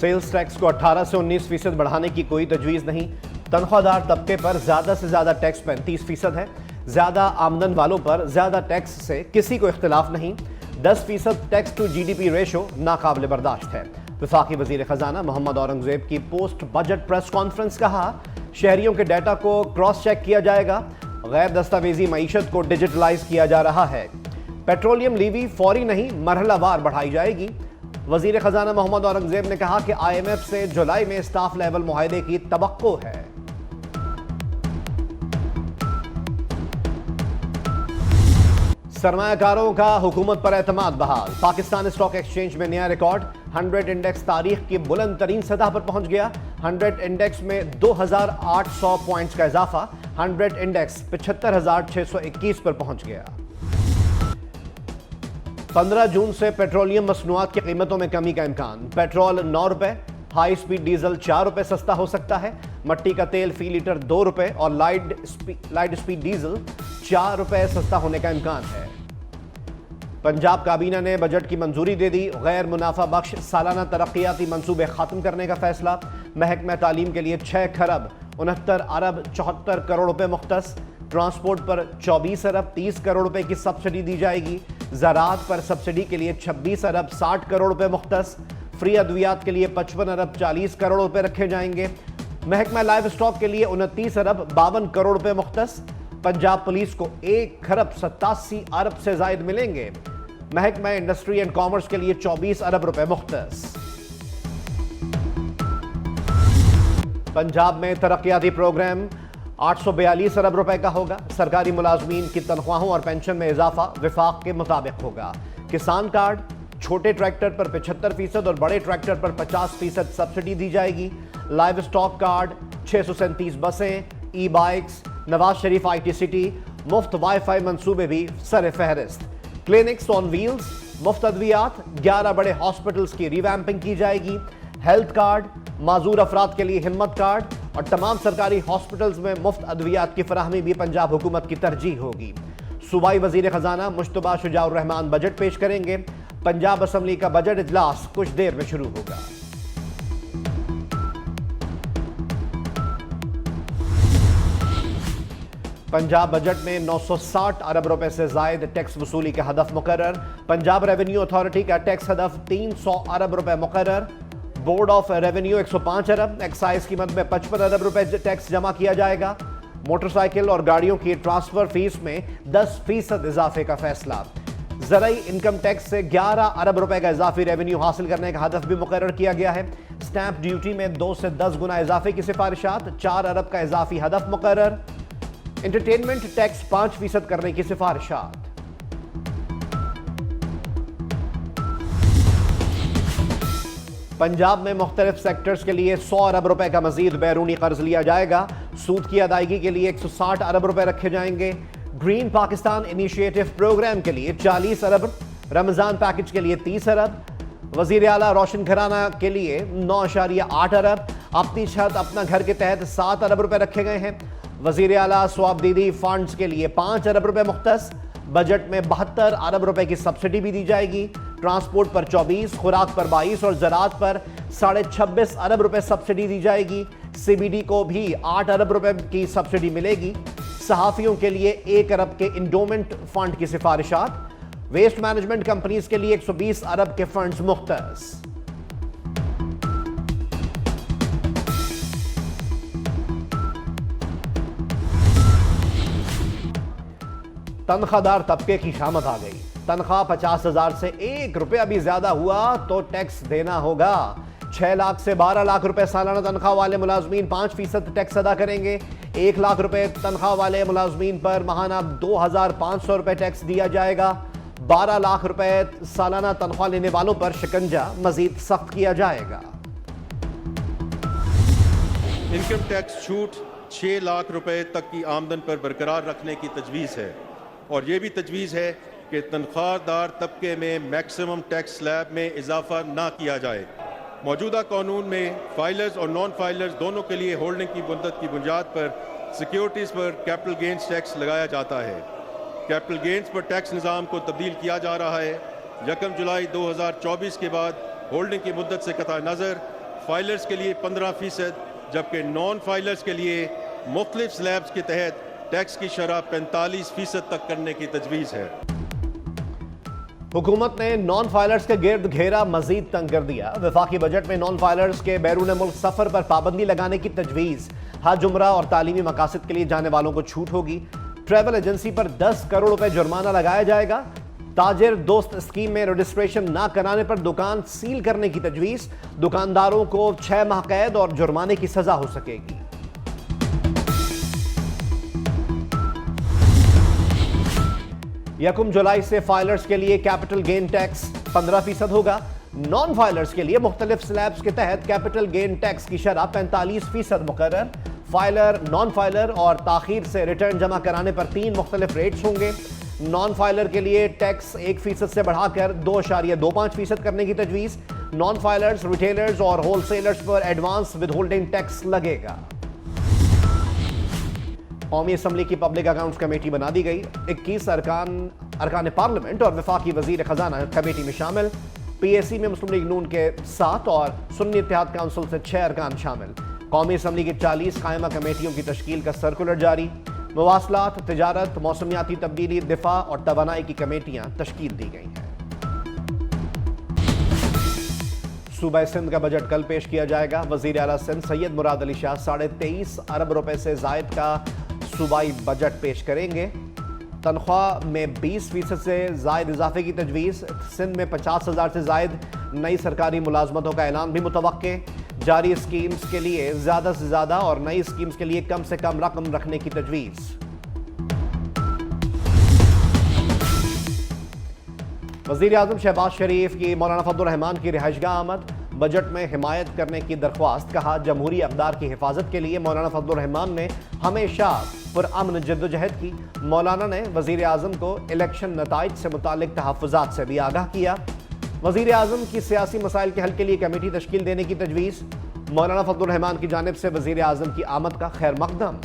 Sales tax को 18 से 19% बढ़ाने की कोई तजवीज़ नहीं। तनख्वाहदार तबके पर ज़्यादा से ज़्यादा टैक्स 35% है। ज़्यादा आमदन वालों पर ज़्यादा टैक्स से किसी को इख्तिलाफ नहीं। 10% टैक्स टू GDP रेशो नाकाबिल बर्दाश्त है। वफाकी वज़ीर ख़जाना मोहम्मद औरंगज़ेब की पोस्ट बजट प्रेस कॉन्फ्रेंस। कहा, शहरियों के डाटा को क्रॉस चेक किया जाएगा। गैर दस्तावेजी मईशत को डिजिटलाइज किया जा रहा है। पेट्रोलियम लीवी फौरी नहीं मरहलावार बढ़ाई जाएगी। वज़ीर ख़जाना मोहम्मद औरंगज़ेब ने कहा कि IMF से जुलाई में स्टाफ लेवल मुआहदे की तवक्को है। सरमायाकारों का हुकूमत पर एतमाद बहाल। पाकिस्तान स्टॉक एक्सचेंज में नया रिकॉर्ड। 100 इंडेक्स तारीख की बुलंद तरीन सतह पर पहुंच गया। 100 इंडेक्स में 2800 पॉइंट्स का इजाफा। 100 इंडेक्स 75,621 पर पहुंच गया। 15 जून से पेट्रोलियम मसनूआत की कीमतों में कमी का इम्कान। पेट्रोल 9 रुपए, हाई स्पीड डीजल 4 रुपए सस्ता हो सकता है। मट्टी का तेल फी लीटर 2 रुपए और लाइट स्पीड डीजल 4 रुपए सस्ता होने का इम्कान है। पंजाब काबीना ने बजट की मंजूरी दे दी। गैर मुनाफा बख्श सालाना तरक्याती मंसूबे खत्म करने का फैसला। महकमा तालीम के लिए 6 खरब 69 अरब 74 करोड़ रुपए मुख्तस। ट्रांसपोर्ट पर 24 अरब 30 करोड़ रुपए की सब्सिडी दी जाएगी। ज़राअत पर सब्सिडी के लिए 26 अरब 60 करोड़ रुपए मुख्तस। फ्री अद्वियात के लिए 55 अरब 40 करोड़ रुपए रखे जाएंगे। महकमा लाइव स्टॉक के लिए 29 अरब 52 करोड़ रुपए मुख्तस। पंजाब पुलिस को 1 खरब 87 अरब से जायद मिलेंगे। महकमा इंडस्ट्री एंड कॉमर्स के लिए 24 अरब रुपए मुख्तस। पंजाब में तरक्याती प्रोग्राम 842 अरब रुपए का होगा। सरकारी मुलाजमीन की तनख्वाहों और पेंशन में इजाफा वफाक के मुताबिक होगा। किसान कार्ड, छोटे ट्रैक्टर पर 75% और बड़े ट्रैक्टर पर 50% सब्सिडी दी जाएगी। लाइव स्टॉक कार्ड, 637 बसें, e bikes, Nawaz Sharif IT city, मुफ्त वाईफाई मंसूबे भी सर फहरिस्त। क्लिनिक्स ऑन व्हील्स, मुफ्त अद्वियात, 11 बड़े हॉस्पिटल्स की रिवैम्पिंग की जाएगी। हेल्थ कार्ड, माजूर अफराद के लिए हिम्मत कार्ड और तमाम सरकारी हॉस्पिटल्स में मुफ्त अद्वियात की फराहमी भी पंजाब हुकूमत की तरजीह होगी। सूबाई वजीर खजाना मुश्तबा शुजाउर रहमान बजट पेश करेंगे। पंजाब असम्बली का बजट इजलास कुछ देर में शुरू होगा। पंजाब बजट में 960 अरब रुपए से जायद टैक्स वसूली का हदफ मुकर्रर। पंजाब रेवेन्यू अथॉरिटी का टैक्स हदफ 300 अरब रुपए मुकर्रर। Board of revenue 105 Arab, excise कीमत में 55 अरब रुपए टैक्स जमा किया जाएगा। मोटरसाइकिल और गाड़ियों की ट्रांसफर फीस में 10% इजाफे का फैसला। ज़राई इनकम टैक्स से 11 अरब रुपए का इजाफी रेवेन्यू हासिल करने का हदफ भी मुकर्रर किया गया है। स्टैंप ड्यूटी में 2 से 10 गुना इजाफे की सिफारिशात। 4 अरब का इजाफी हदफ मुकर्रर। एंटरटेनमेंट टैक्स 5% करने की सिफारिशात। पंजाब में मुख्तलिफ सेक्टर्स के लिए 100 अरब रुपए का मजीद बैरूनी कर्ज लिया जाएगा। सूद की अदायगी के लिए 160 अरब रुपए रखे जाएंगे। ग्रीन पाकिस्तान इनिशिएटिव प्रोग्राम के लिए 40 अरब, रमजान पैकेज के लिए 30 अरब, वजीर आला रोशन घराना के लिए 9.8 अरब, अपनी छत अपना घर के तहत 7 अरब रुपए रखे गए हैं। वजीर आला स्वाबदीदी फंड्स के लिए 5 अरब रुपए मुख्तस। बजट में 72 अरब रुपए की सब्सिडी भी दी जाएगी। ट्रांसपोर्ट पर 24, खुराक पर 22 और ज़राअत पर 26.5 अरब रुपए सब्सिडी दी जाएगी। CBD को भी 8 अरब रुपए की सब्सिडी मिलेगी। सहाफ़ियों के लिए 1 अरब के इंडोमेंट फंड की सिफारिशात। वेस्ट मैनेजमेंट कंपनीज के लिए 120 अरब के फंड्स मुख्तस। तनख्वाहदार तबके की शामत आ गई। तनख्वाह 50,000 से 1 रुपया भी ज्यादा हुआ तो टैक्स देना होगा। 6 लाख से 12 लाख रुपए सालाना तनख्वाह वाले मुलाजमीन 5% टैक्स अदा करेंगे। 1 लाख रुपए तनख्वाह वाले मुलाजमीन पर माहाना 2,500 रुपए टैक्स दिया जाएगा। 12 लाख रुपए सालाना तनख्वाह लेने वालों पर शिकंजा मजीद सख्त किया जाएगा। इनकम टैक्स छूट 6 लाख रुपए तक की आमदन पर बरकरार रखने की तजवीज़ है और ये भी तजवीज़ है कि तनख्वाहदार तबके में मैक्सिमम टैक्स स्लैब में इजाफा ना किया जाए। मौजूदा कानून में फाइलर्स और नॉन फाइलर्स दोनों के लिए होल्डिंग की मुद्दत की बुनियाद पर सिक्योरिटीज़ पर कैपिटल गेंस टैक्स लगाया जाता है। कैपिटल गेंस पर टैक्स निज़ाम को तब्दील किया जा रहा है। 1 जुलाई 2024 के बाद होल्डिंग की मुद्दत से कतई नज़र फाइलर्स के लिए 15%, जबकि नॉन फाइलर्स के लिए मुख्तलिफ स्लैब्स के तहत टैक्स की शरह 45% तक करने की तजवीज़ है। हुकूमत ने नॉन फाइलर्स के गिर्द घेरा मजीद तंग कर दिया। वफाकी बजट में नॉन फाइलर्स के बैरून मुल्क सफर पर पाबंदी लगाने की तजवीज़। हज, उम्रा और तालीमी मकासद के लिए जाने वालों को छूट होगी। ट्रैवल एजेंसी पर 10 करोड़ रुपए जुर्माना लगाया जाएगा। ताजिर दोस्त स्कीम में रजिस्ट्रेशन ना कराने पर दुकान सील करने की तजवीज़। दुकानदारों को 6 माह कैद और जुर्माने की सजा हो सकेगी। यकम जुलाई से फाइलर्स के लिए कैपिटल गेन टैक्स 15% होगा। नॉन फाइलर्स के लिए मुख्तलिफ स्लैब्स के तहत कैपिटल गेन टैक्स की शरह 45% मुकर्रर। फाइलर, नॉन फाइलर और ताखीर से रिटर्न जमा कराने पर 3 मुख्तलिफ रेट्स होंगे। नॉन फाइलर के लिए टैक्स 1% से बढ़ाकर 2.25% करने की तजवीज़। नॉन फाइलर्स, रिटेलर्स और होलसेलर्स पर एडवांस विदहोल्डिंग टैक्स लगेगा। कौमी असम्बली की पब्लिक अकाउंट्स कमेटी बना दी गई। 21 अरकान पार्लियामेंट और वफाकी वजीर खजाना कमेटी में शामिल। PAC में मुस्लिम लीग नून के 7 और सुन्नी इत्तेहाद काउंसिल से 6 अरकान शामिल। कौमी असम्बली की 40 कायमा कमेटियों की तश्कील का सर्कुलर जारी। मवासलात, तिजारत, मौसमियाती तब्दीली, दिफा और तवानाई की कमेटियां तश्कील दी गई हैं। सूबा सिंध का बजट कल पेश किया जाएगा। वजीर आला सिंध सैयद मुराद अली शाह 23.5 अरब रुपए से जायद का सूबाई बजट पेश करेंगे। तनख्वाह में 20% से जायद इजाफे की तजवीज़। सिंध में 50,000 से जायद नई सरकारी मुलाजमतों का ऐलान भी मुतवक्के। जारी स्कीम्स के लिए ज़्यादा से ज़्यादा और नई स्कीम्स के लिए कम से कम रकम रखने की तजवीज़। वज़ीर आज़म शहबाज शरीफ की मौलाना फजलुर रहमान की रिहाइशगाह आमद। बजट में हिमायत करने की दरख्वास्त। कहा, जमहूरी अक़दार की हिफाजत के लिए मौलाना फजलुर रहमान ने हमेशा पुरअमन जद्दोजहद की। मौलाना ने वज़ीर आज़म को इलेक्शन नताइज से मुतालिक तहफ़्फ़ुज़ात से भी आगाह किया। वज़ीर आज़म की सियासी मसाइल के हल के लिए कमेटी तश्कील देने की तजवीज़। मौलाना फजलुर रहमान की जानिब से वज़ीर आज़म की आमद का खैर मक़दम।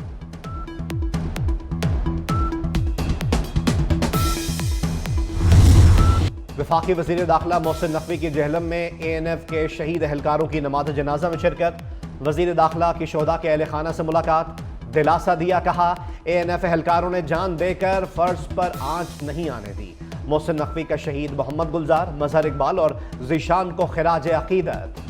वफाकी वज़ीर दाखिला मोहसिन नकवी की जहलम में ANF के शहीद एहलकारों की नमाज़ जनाजा में शिरकत। वज़ीर दाखिला की शोहदा के अहले खाना से मुलाकात। दिलासा दिया। कहा, ANF एहलकारों ने जान देकर फ़र्ज पर आंच नहीं आने दी। मोहसिन नकवी का शहीद मोहम्मद गुलजार, मजहर इकबाल और ज़ीशान को खिराज अक़ीदत।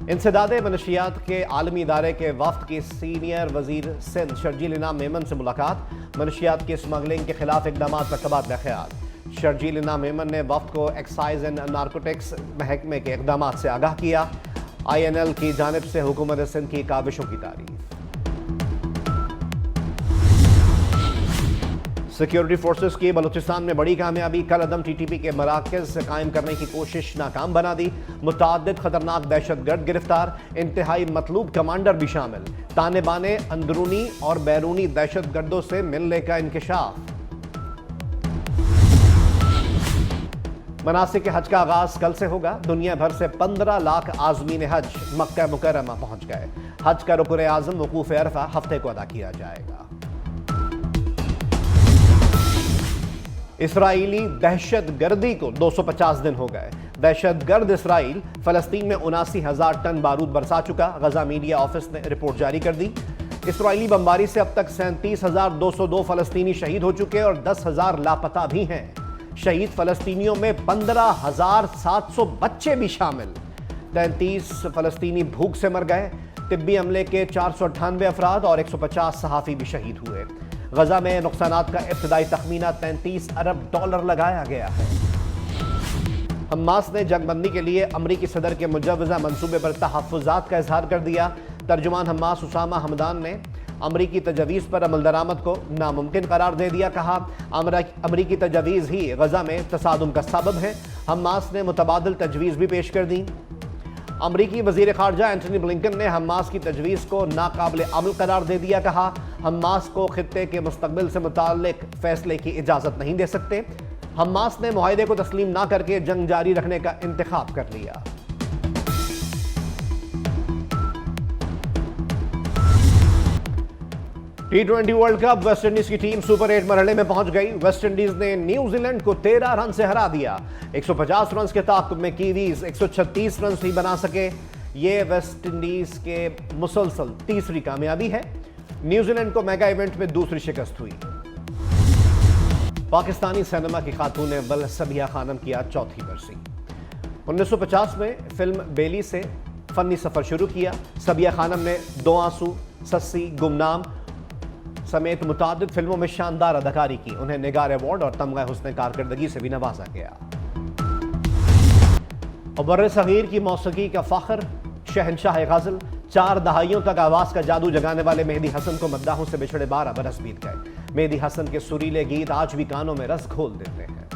इंसदादे मनशियात के आलमी इदारे के वफ्द की सीनियर वजीर सिंध शर्जील इनाम मेमन से मुलाकात। मनशियात की स्मगलिंग के खिलाफ इक़दाम पर तबादला ख्याल। शर्जील इनाम मेमन ने वफ्द को एक्साइज एंड नारकोटिक्स महकमे के इक़दाम से आगाह किया। INL की जानिब से हुकूमत सिंध की काविशों की तारीफ। सिक्योरिटी फोर्सेस की बलूचिस्तान में बड़ी कामयाबी। कल अदम TTP के मराकज़ कायम करने की कोशिश नाकाम बना दी। मुतअद्दिद खतरनाक दहशतगर्द गिरफ्तार। इंतहाई मतलूब कमांडर भी शामिल। ताने बाने अंदरूनी और बैरूनी दहशतगर्दों से मिलने का इंकशाफ। मनासिक हज का आगाज कल से होगा। दुनिया भर से 15 लाख आज़मीन हज मक्का मुकर्रमा पहुंच गए। हज का रुकन आज़म वकूफ़ अरफा हफ्ते को अदा किया जाएगा। इसराइली दहशतगर्दी को 250 दिन हो गए। दहशतगर्द इसराइल फ़लस्तीन में 79,000 टन बारूद बरसा चुका। गजा मीडिया ऑफिस ने रिपोर्ट जारी कर दी। इसराइली बमबारी से अब तक 37,202 फ़लस्तीनी शहीद हो चुके और 10,000 लापता भी हैं। शहीद फ़लस्तीनियों में 15,700 बच्चे भी शामिल। 33 फ़लस्तीनी भूख से मर गए। तिब्बी अमले के 498 अफराद और 150 सहाफ़ी भी शहीद हुए। गजा में नुकसानात का इब्तदाई तखमीना $33 अरब लगाया गया है। हमास ने जंगबंदी के लिए अमरीकी सदर के मुजव्वज़ा मंसूबे पर तहफ़्फ़ुज़ात का इजहार कर दिया। तर्जुमान हमास उसामा हमदान ने अमरीकी तजवीज़ पर अमल दरामद को नामुमकिन करार दे दिया। कहा, अमरीकी तजवीज़ ही गजा में तसादुम का सबब है। हमास ने मुतबादिल तजवीज़ भी पेश कर दी। अमरीकी वज़ीर ख़ारजा एंटनी ब्लिंकन ने हमास की तजवीज़ को नाकाबिल अमल करार दे दिया। कहा, हमास को खित्ते के मुस्तक़बिल से मुताल्लिक़ फ़ैसले की इजाज़त नहीं दे सकते। हमास ने मुआहिदे को तस्लीम ना करके जंग जारी रखने का इंतखाब कर लिया। T20 वर्ल्ड कप वेस्टइंडीज की टीम सुपर 8 मरहले में पहुंच गई। वेस्टइंडीज ने न्यूजीलैंड को 13 रन से हरा दिया। 150 रन के ताक़ुब में कीवीज 136 रन ही बना सके। ये वेस्टइंडीज के मुसलसल तीसरी कामयाबी है। न्यूजीलैंड को मेगा इवेंट में दूसरी शिकस्त हुई। पाकिस्तानी सिनेमा की खातून अव्वल सबिया खानम की आज चौथी बरसी। 1950 में फिल्म बेली से फनी सफर शुरू किया। सबिया खानम ने दो आंसू, सस्सी, गुमनाम समेत मुतादिद फिल्मों में शानदार अदाकारी की। उन्हें निगार अवार्ड और तमगा हुस्न कारकर्दगी से भी नवाजा गया। और बर्रे सगीर की मौसीकी का फख्र, शहनशाह गज़ल, 4 दहाइयों तक आवाज का जादू जगाने वाले मेहदी हसन को मद्दाहों से बिछड़े 12 बरस बीत गए। मेहदी हसन के सुरीले गीत आज भी कानों में रस घोल देते हैं।